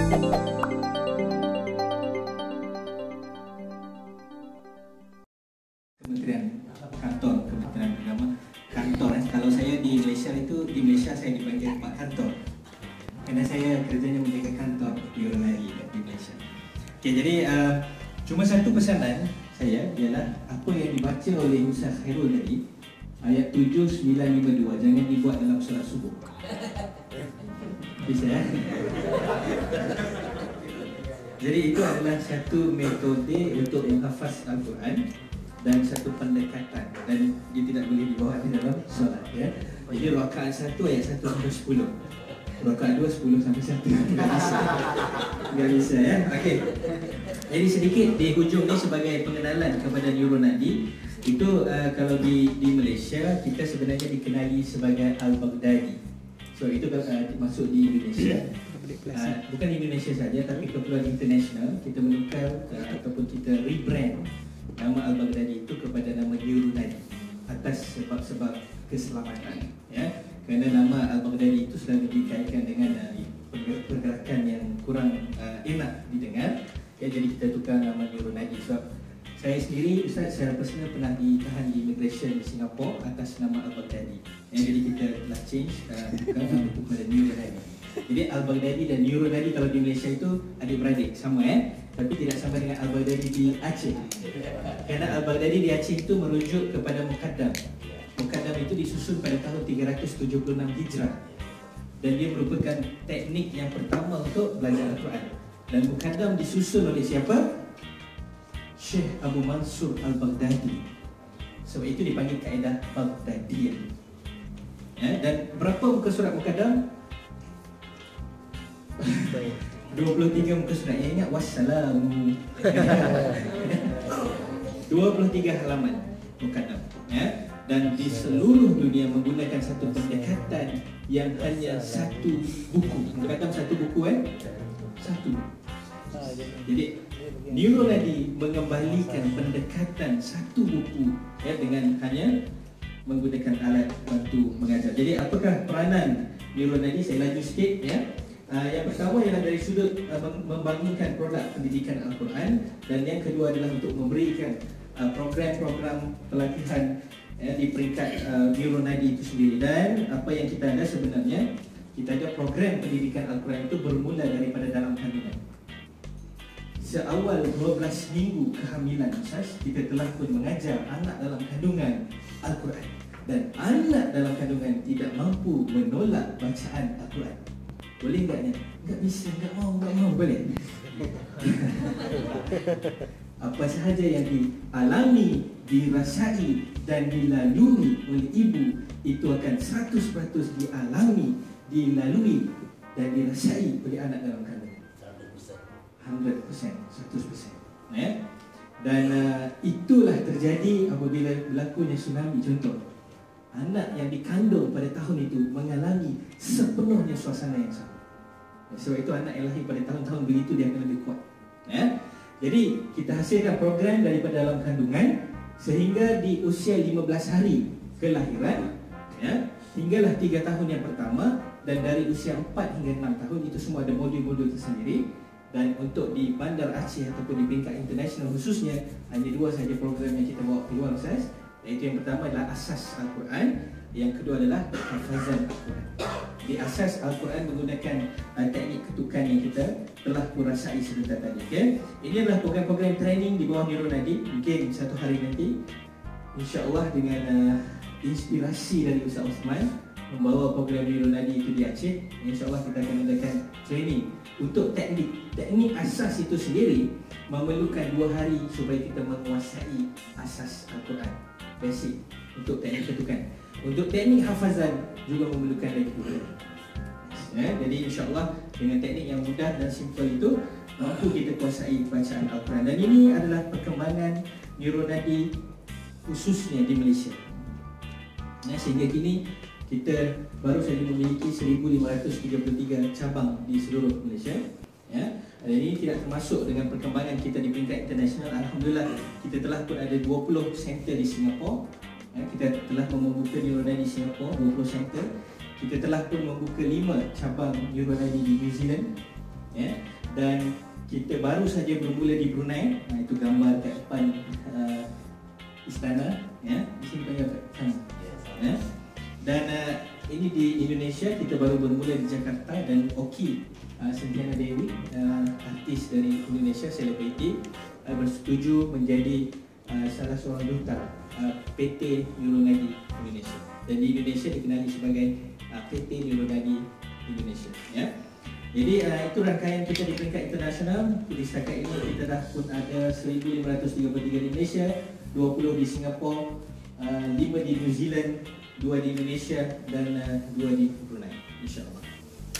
Kementerian Kantor Kementerian Agama kantor. Kalau saya di Malaysia saya dipanggil Pak Kantor kerana saya kerjanya menjaga kantor Eurolari di Malaysia. Okey, jadi cuma satu pesanan saya ialah apa yang dibaca oleh Ustaz Khairul tadi, ayat 7, 9, 5, 2 jangan dibuat dalam solat subuh. Bisa ya? Jadi itu adalah satu metode untuk menghafaz Al-Quran dan satu pendekatan, dan dia tidak boleh dibawa di dalam solat ya. Jadi rakaat 1 ayat 1 sampai 10. Rakaat 2 10 sampai 1. Enggak bisa ya. Okey. Jadi sedikit di hujung ni sebagai pengenalan kepada Neuronadi. Itu kalau di Malaysia kita sebenarnya dikenali sebagai Al-Baghdadi. So itu masuk di Indonesia. Bukan di Indonesia saja tapi keperluan international kita menukar ataupun kita rebrand nama Al-Baghdadi itu kepada nama Neuronadi atas sebab-sebab keselamatan ya. Kerana nama Al-Baghdadi itu selalu dikaitkan dengan pergerakan yang kurang enak didengar ya, jadi kita tukar nama Neuronadi. Sebab saya sendiri Ustaz secara personal pernah ditahan di immigration di Singapura atas nama Al-Baghdadi ya, jadi kita telah change tukar nama itu kepada Neuronadi. Jadi Al-Baghdadi dan Neuronadi kalau di Malaysia itu adik-beradik sama tapi tidak sama dengan Al-Baghdadi di Aceh. Kerana Al-Baghdadi di Aceh itu merujuk kepada Muqaddam. Muqaddam itu disusun pada tahun 376 Hijrah dan dia merupakan teknik yang pertama untuk belajar Al-Quran. Dan Muqaddam disusun oleh siapa? Syekh Abu Mansur Al-Baghdadi. Sebab itu dipanggil kaedah Baghdadiyah ya. Dan berapa muka surat Muqaddam? 23 muka surat. Yang ingat wassalamu 23 halaman Muqaddam ya. Dan di seluruh dunia menggunakan satu pendekatan yang hanya satu buku. Muqaddam satu buku satu. Jadi Neuronadi mengembalikan pendekatan satu buku ya, dengan hanya menggunakan alat bantu mengajar. Jadi apakah peranan Neuronadi? Saya laju sikit ya. Yang pertama ialah dari sudut membangunkan produk pendidikan Al-Quran, dan yang kedua adalah untuk memberikan program-program pelatihan di peringkat Neuronadi itu sendiri. Dan apa yang kita ada sebenarnya, kita ada program pendidikan Al-Quran itu bermula daripada dalam kandungan. Seawal 12 minggu kehamilan Ustaz, kita telah pun mengajar anak dalam kandungan Al-Quran. Dan anak dalam kandungan tidak mampu menolak bacaan Al-Quran. Boleh enggak ni? Enggak bisa, enggak mau, boleh? Apa sahaja yang dialami, dirasai dan dilalui oleh ibu itu akan 100% dialami, dilalui dan dirasai oleh anak dalam kandungan. 100%, 100%. Ya? Dan itulah terjadi apabila berlakunya tsunami. Contoh, anak yang dikandung pada tahun itu mengalami sepenuhnya suasana yang sama. Sebab itu anak yang lahir pada tahun-tahun begitu dia akan lebih kuat ya? Jadi kita hasilkan program daripada dalam kandungan sehingga di usia 15 hari kelahiran ya, hinggalah 3 tahun yang pertama, dan dari usia 4 hingga 6 tahun itu semua ada modul-modul tersendiri. Dan untuk di Bandar Aceh ataupun di peringkat internasional khususnya, hanya 2 sahaja program yang kita bawa keluar Ustaz. Iaitu yang pertama adalah asas Al-Quran, yang kedua adalah hafazan Al-Quran. Di asas Al-Quran menggunakan teknik ketukan yang kita telah kurasai sebentar tadi okay? Ini adalah program-program training di bawah Neuronadi. Mungkin satu hari nanti insya-Allah dengan inspirasi dari Ustaz Osman membawa program Neuronadi itu di Aceh, insya-Allah kita akan adakan training untuk teknik asas itu sendiri. Memerlukan 2 hari supaya kita menguasai asas Al-Quran basic untuk teknik ketukan. Untuk teknik hafazan juga memerlukan lagi 2 hari ya. Jadi insya-Allah dengan teknik yang mudah dan simple itu mampu kita kuasai bacaan Al-Quran. Dan ini adalah perkembangan Neuronadi khususnya di Malaysia ya, sehingga kini kita baru saja memiliki 1533 cabang di seluruh Malaysia ya. Dan ini tidak termasuk dengan perkembangan kita di peringkat internasional. Alhamdulillah kita telah pun ada 20 center di Singapura ya. Kita telah membuka Neuronadi di Singapura 20 center. Kita telah pun membuka 5 cabang Neuronadi di New Zealand ya. dan kita baru saja bermula di Brunei. Itu gambar kat depan istana, ya. Di sini panggil sama. Ya. Dan ini di Indonesia kita baru bermula di Jakarta, dan Oki Sentiana Dewi, artis dari Indonesia, selebriti, bersetuju menjadi salah seorang duta PT Neuronadi Indonesia. Dan di Indonesia dikenali sebagai PT Neuronadi Indonesia. Ya. Jadi itu rangkaian kita di peringkat internasional. Di setakat ini kita dah pun ada 1,533 di Malaysia, 20 di Singapura, 5 di New Zealand, 2 di Indonesia, dan 2 di Brunei, insyaAllah.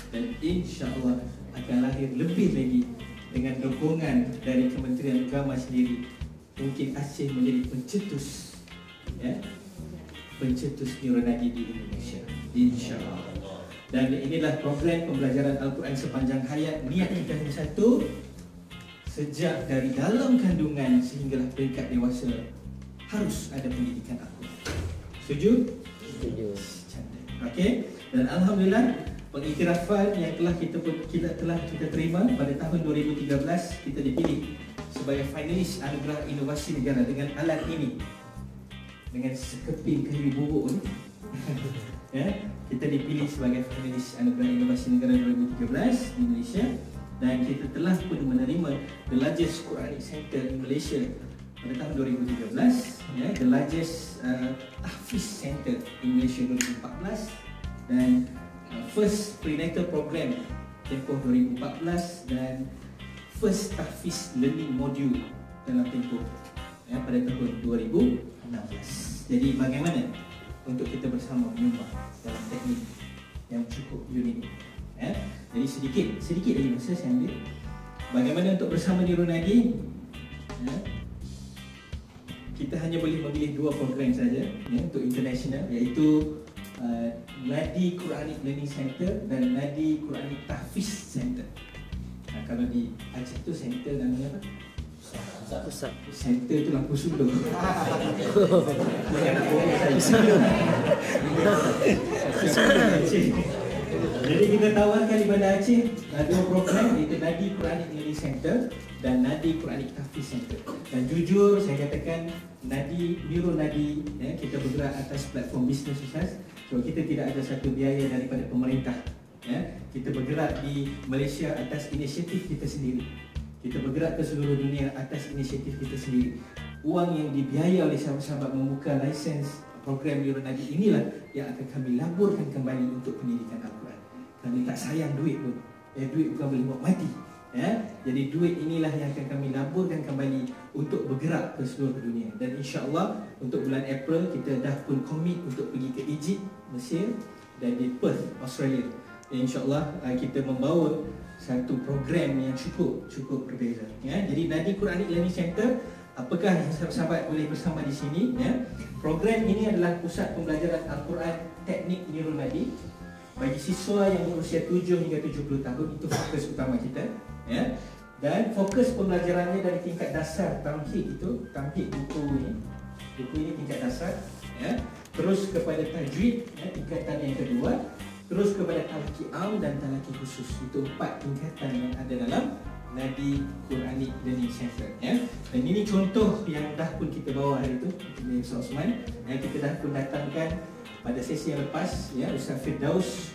Dan insyaAllah akan lahir lebih lagi dengan dukungan dari Kementerian Agama sendiri. Mungkin Aceh menjadi pencetus, ya, pencetus Neuronadi di Indonesia, insyaAllah. Dan inilah program pembelajaran Al-Quran sepanjang hayat. Niat kita hanya satu, sejak dari dalam kandungan sehinggalah peringkat dewasa harus ada pendidikan Al-Quran. Setuju? Setuju. Okey. Dan alhamdulillah pengiktirafan yang telah kita terima pada tahun 2013, kita dipilih sebagai finalis Anugerah Inovasi Negara dengan alat ini, dengan sekeping kayu bubuk ni. Ya, kita dipilih sebagai finalis Anugerah Inovasi Negara 2013 di Malaysia, dan kita telah pun menerima the largest Quranic Center in Malaysia pada tahun 2013, ya, the largest Tahfiz Center in Malaysia 2014, dan first prenatal program tempoh 2014, dan first Tahfiz learning module dalam tempoh, ya, pada tahun 2016. Jadi bagaimana untuk kita bersama menyumbang dalam teknik yang cukup unik, ya? Jadi sedikit lagi masa saya ambil. Bagaimana untuk bersama Neuronadi, ya? Kita hanya boleh memilih 2 program saja, ya, untuk international, iaitu Nadi Quranic Learning Center dan Nadi Quranic Tahfiz Center. Kalau di Aceh tu center namanya apa? Pusat. Center tu lampu sulung. Jadi kita tawarkan di Bandar Aceh 2 program, iaitu Nadi Quranic Learning Center dan Nadi Quranic Tahfiz Center. Dan jujur saya katakan Nadi, Neuronadi, ya, kita bergerak atas platform bisnes Ustaz. So kita tidak ada satu biaya daripada pemerintah, ya. Kita bergerak di Malaysia atas inisiatif kita sendiri. Kita bergerak ke seluruh dunia atas inisiatif kita sendiri. Uang yang dibiaya oleh sahabat-sahabat membuka lisens program Neuronadi inilah yang akan kami laburkan kembali untuk pendidikan Al-Quran. Kami tak sayang duit pun. Duit bukan boleh buat mati, ya. Jadi duit inilah yang akan kami laburkan kembali untuk bergerak ke seluruh dunia. Dan insya-Allah untuk bulan April kita dah pun komit untuk pergi ke Egypt, Mesir, dan di Perth, Australia. InsyaAllah kita membawa satu program yang cukup berbeza, ya. Jadi Nadi Quranic Learning Center, apakah yang sahabat-sahabat boleh bersama di sini, ya? Program ini adalah pusat pembelajaran Al-Quran teknik Neuronadi bagi siswa yang berusia 7 hingga 70 tahun. Itu fokus utama kita, ya. Dan fokus pembelajarannya dari tingkat dasar tamhid, itu tamhid buku ini tingkat dasar, ya. Terus kepada tajwid, ya, tingkatan yang kedua. Terus kepada talaki am dan talaki khusus. Itu 4 tingkatan yang ada dalam Nadi Quranic Learning Center, ya. Dan ini contoh yang dah pun kita bawa hari itu, Ustaz Osman, yang kita dah pun datangkan pada sesi yang lepas, ya. Ustaz Firdaus,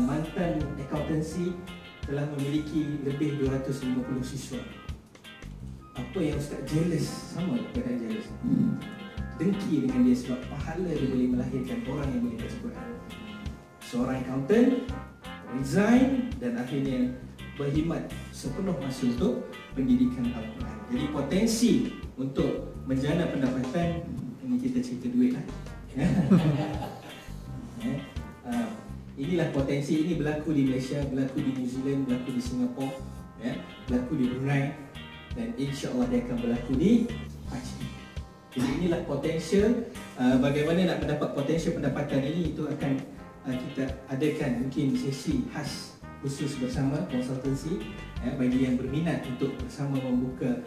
mantan accountancy, telah memiliki lebih 250 siswa. Apa yang Ustaz jealous, sama kepada jealous, dengki dengan dia sebab pahala dia boleh melahirkan orang yang boleh baca Quran. Seorang accountant resign dan akhirnya berkhidmat sepenuh masa untuk pendidikan Al-Quran. Jadi potensi untuk menjana pendapatan, ini kita cerita duit lah. Inilah potensi, ini berlaku di Malaysia, berlaku di New Zealand, berlaku di Singapura, ya, berlaku di Brunei, dan insya-Allah dia akan berlaku di Aceh. Jadi inilah potensial. Bagaimana nak mendapat potensial pendapatan ini, itu akan kita adakan mungkin sesi khas khusus bersama konsultansi, ya, bagi yang berminat untuk bersama membuka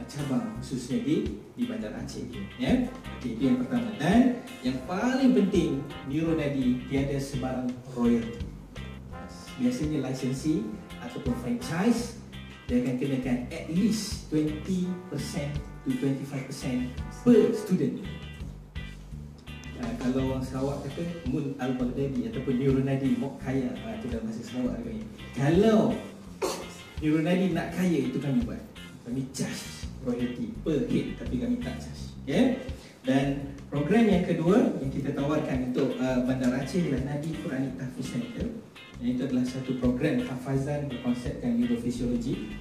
cabang khususnya di Bandar Aceh ini, ya. Okey, itu yang pertama. Dan yang paling penting, Neuronadi tiada sebarang royalty. Biasanya lisensi ataupun franchise dia akan kenakan at least 20% to 25% per student. Kalau orang Sarawak kata Mun Al-Baghdadi ataupun Nurul-Nadi Mok Kaya, itu dalam bahasa Sarawak lagi. Kalau Nurul-Nadi nak kaya, itu kami buat. Kami charge royalty per head, tapi kami tak charge. Okay? Dan program yang kedua yang kita tawarkan untuk Bandar Aceh ialah Nadi Quranic Tahfiz Center. Yang itu adalah satu program hafazan berkonsepkan neurofisiologi.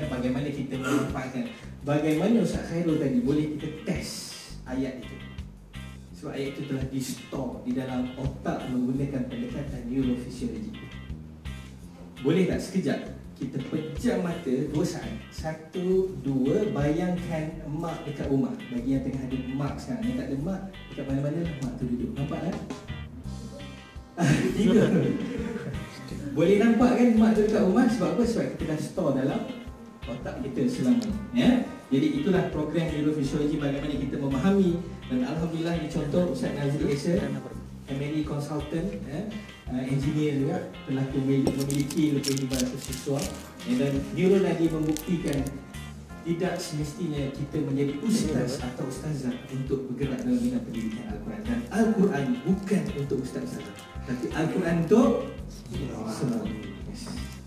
Bagaimana kita memanfaatkan, bagaimana Ustaz Khairul tadi boleh kita test ayat itu. Sebab ayat itu telah di-store di dalam otak menggunakan pendekatan neurofisiologi. Boleh tak sekejap kita pejam mata 2 saat. 1, 2, bayangkan mak dekat rumah. Bagi yang tengah ada mak sekarang, yang tak ada mak, dekat mana-mana mak tu duduk. Nampak tak? 3. Boleh nampak kan mak tu dekat rumah? Sebab apa? Sebab kita dah store dalam otak kita selama ni, ya? Jadi itulah program neurofisiologi, bagaimana kita memahami. Dan Alhamdulillah ini contoh Ustaz Nazri Esa, MLE consultant, engineer juga, telah memiliki lebih 500 siswa. Dan Nurul-Nadi membuktikan tidak semestinya kita menjadi ustaz atau ustazah untuk bergerak dalam bidang pendidikan Al-Quran. Dan Al-Quran bukan untuk ustaz-ustazah, tapi Al-Quran untuk semua.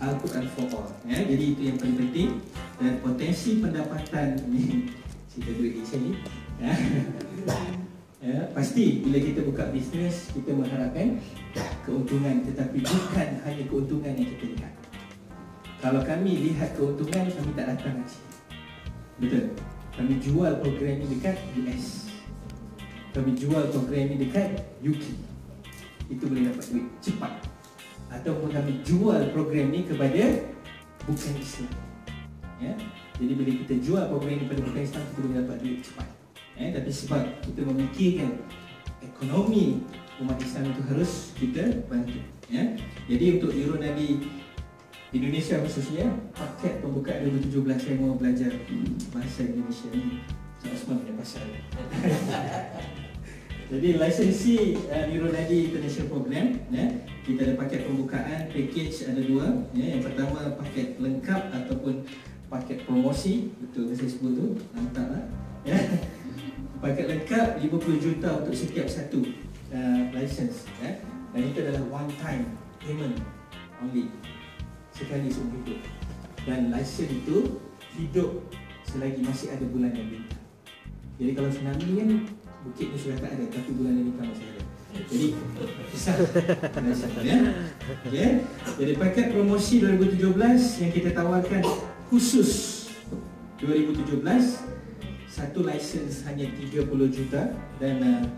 Al-Quran for all. Jadi itu yang paling penting. Dan potensi pendapatan ni, cerita duit di sini. Pasti bila kita buka bisnes, kita mengharapkan keuntungan, tetapi bukan hanya keuntungan yang kita lihat. Kalau kami lihat keuntungan, kami tak datang haji. Betul. Kami jual program ini dekat US. Kami jual program ini dekat UK. Itu boleh dapat duit cepat. Ataupun kami jual program ini kepada bukan Islam. Ya? Jadi bila kita jual program ini kepada bukan Islam, kita boleh dapat duit cepat. Tapi sebab kita memikirkan ekonomi umat Islam itu harus kita bantu. Jadi untuk Nurul-Nadi Indonesia khususnya, paket pembukaan 2017 saya mau belajar bahasa Indonesia ni. Ustaz Osman punya pasal. Jadi lisensi Nurul-Nadi International Program, kita ada paket pembukaan, package ada 2. Yang pertama paket lengkap ataupun paket promosi, betul saya sebut tu, mantaplah. Paket lengkap 50 juta untuk setiap satu license. Dan itu adalah one time payment only, sekali seumur hidup. Dan license itu hidup selagi masih ada bulan yang bintang. Jadi kalau tsunami kan bukit ni sudah tak ada, tapi bulan yang bintang masih ada. Jadi kisah ya. Jadi paket promosi 2017 yang kita tawarkan khusus 2017, satu license hanya 30 juta. Dan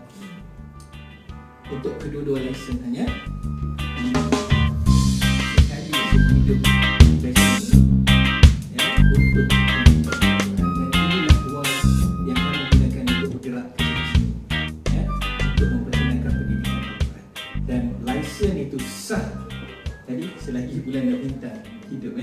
untuk kedua-dua license hanya sekali seumur hidup license, untuk dan inilah wang yang kami gunakan untuk bergerak ke sini, untuk memperkenalkan pendidikan Al-Quran. Dan license itu sah tadi selagi bulan dah bintang hidup.